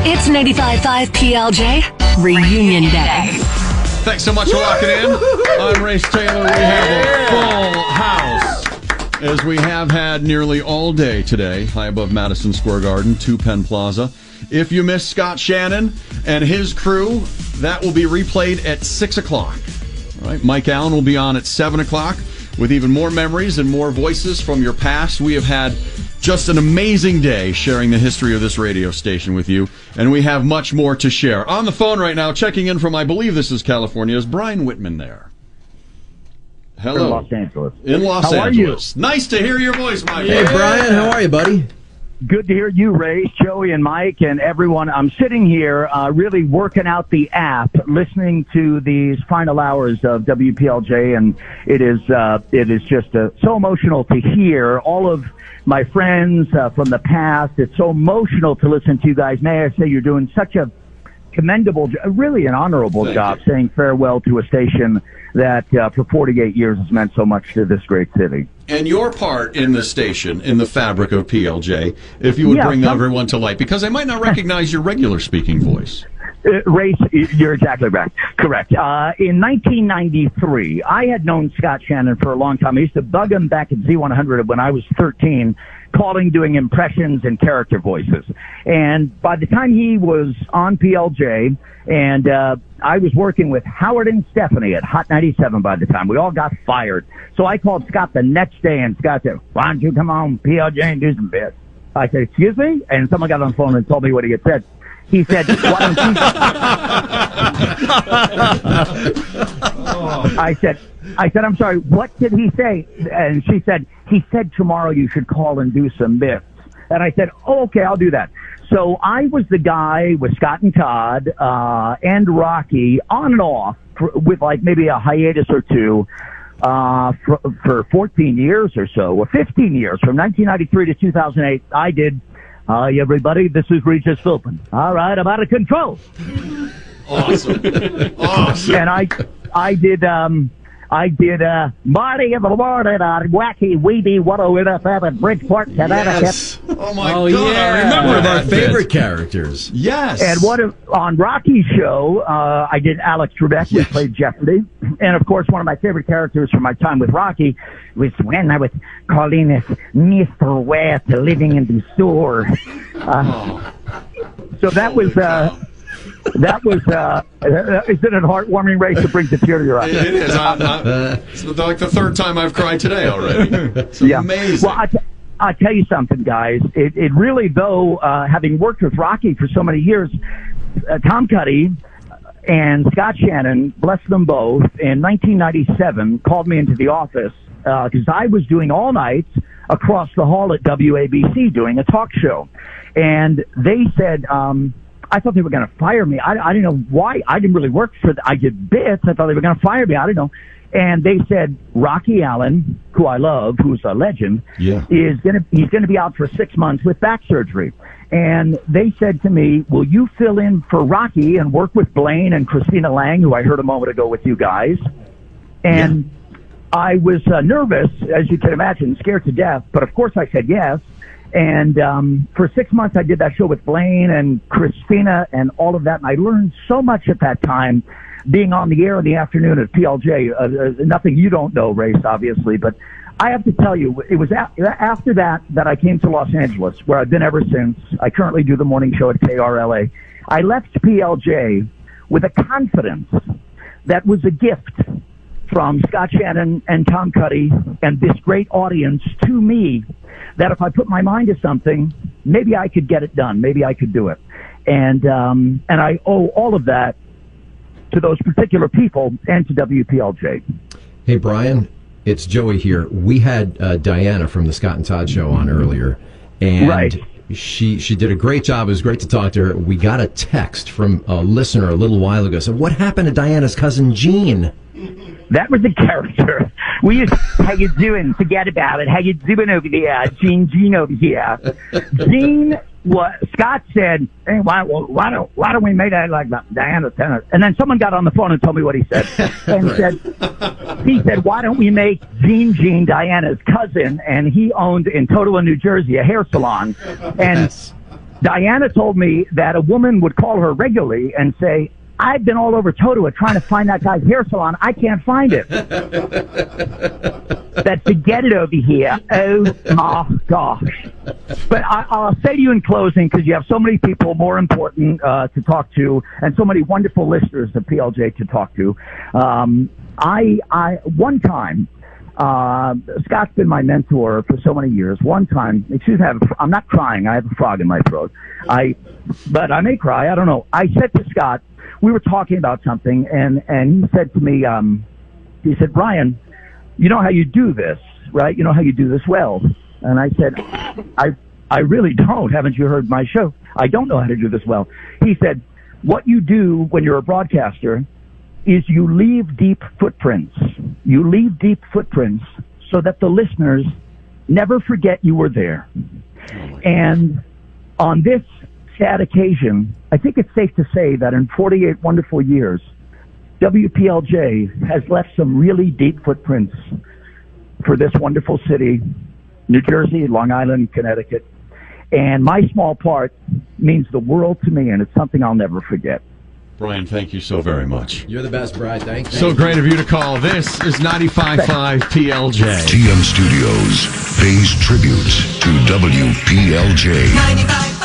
It's 95.5 PLJ Reunion Day. Thanks so much for locking in. I'm Race Taylor. We have a full house, as we have had nearly all day today, high above Madison Square Garden, 2 Penn Plaza. If you missed Scott Shannon and his crew, that will be replayed at 6 o'clock. All right, Mike Allen will be on at 7 o'clock with even more memories and more voices from your past. We have had just an amazing day sharing the history of this radio station with you, and we have much more to share. On the phone right now, checking in from, I believe this is California, is Brian Whitman there. Hello. In Los Angeles. In Los Angeles. Nice to hear your voice, Mike. Hey, Brian, how are you, buddy? Good to hear you, Ray, Joey, and Mike, and everyone. I'm sitting here really working out the app, listening to these final hours of WPLJ, and it is just so emotional to hear all of my friends from the past. It's so emotional to listen to you guys. May I say you're doing such a commendable, really an honorable job saying farewell to a station that for 48 years has meant so much to this great city. And your part in the station, in the fabric of PLJ, if you would bring everyone to light, because they might not recognize your regular speaking voice. Race, you're exactly right. Correct. In 1993, I had known Scott Shannon for a long time. I used to bug him back at Z100 when I was 13, calling, doing impressions and character voices. And by the time he was on PLJ, and I was working with Howard and Stephanie at Hot 97 by the time. We all got fired. So I called Scott the next day, and Scott said, "Why don't you come on PLJ and do some bits?" I said, "Excuse me?" And someone got on the phone and told me what he had said. He said, "Why don't you?" I said, "I'm sorry, what did he say?" And she said, "He said tomorrow you should call and do some bits." And I said, "Oh, okay, I'll do that." So I was the guy with Scott and Todd and Rocky on and off with like maybe a hiatus or two for 14 years or so, or 15 years, from 1993 to 2008. I did. Hi, everybody. This is Regis Philpin. All right, I'm out of control. Awesome. Awesome. And I did Marty in the morning on Wacky Weeby 101 FM in Bridgeport, Connecticut. Yes. Oh, my God. Yeah. I remember One of our that favorite characters. Yes. And on Rocky's show, I did Alex Trebek, who played Jeopardy. And, of course, one of my favorite characters from my time with Rocky was when I was calling this Mr. West living in the store. So that was... is it a heartwarming race that brings a tear to your eye? It is. It's like the third time I've cried today already. It's amazing. Well, I'll tell you something, guys. It really, though, having worked with Rocky for so many years, Tom Cuddy and Scott Shannon, bless them both, in 1997 called me into the office because I was doing all nights across the hall at WABC doing a talk show. And they said... I thought they were going to fire me. I didn't know why. I didn't really work for I did bits. I thought they were going to fire me. I didn't know. And they said, Rocky Allen, who I love, who's a legend, he's going to be out for 6 months with back surgery. And they said to me, will you fill in for Rocky and work with Blaine and Christina Lang, who I heard a moment ago with you guys? And I was nervous, as you can imagine, scared to death. But, of course, I said yes. And for 6 months, I did that show with Blaine and Christina and all of that. And I learned so much at that time, being on the air in the afternoon at PLJ. Nothing you don't know, Race, obviously. But I have to tell you, it was after that I came to Los Angeles, where I've been ever since. I currently do the morning show at KRLA. I left PLJ with a confidence that was a gift from Scott Shannon and Tom Cuddy and this great audience to me, that if I put my mind to something, maybe I could get it done. Maybe I could do it. And I owe all of that to those particular people and to WPLJ. Hey, Brian, it's Joey here. We had Diana from the Scott and Todd show on earlier, and she did a great job. It was great to talk to her. We got a text from a listener a little while ago. Said, what happened to Diana's cousin Jean? That was a character. We used, how you doing? Forget about it. How you doing over there? Gene over here. Gene, Scott said, hey, why don't we make that like Diana Tennis? And then someone got on the phone and told me what he said. And he said, why don't we make Gene Diana's cousin? And he owned in Totowa, New Jersey, a hair salon. And Diana told me that a woman would call her regularly and say, I've been all over Totowa trying to find that guy's hair salon. I can't find it. That's to get it over here. Oh, my gosh. But I'll say to you in closing, because you have so many people more important to talk to and so many wonderful listeners of PLJ to talk to. One time, Scott's been my mentor for so many years. One time, excuse me, I'm not crying. I have a frog in my throat. But I may cry. I don't know. I said to Scott, we were talking about something, and he said to me, he said, Brian, you know how you do this, right? You know how you do this well. And I said, I really don't. Haven't you heard my show? I don't know how to do this well. He said, what you do when you're a broadcaster is you leave deep footprints. You leave deep footprints so that the listeners never forget you were there. And on this sad occasion, I think it's safe to say that in 48 wonderful years, WPLJ has left some really deep footprints for this wonderful city, New Jersey, Long Island, Connecticut. And my small part means the world to me, and it's something I'll never forget. Brian, thank you so very much. You're the best, Brian. Thank you. So great of you to call. This is 95.5 PLJ. TM Studios pays tribute to WPLJ. 95.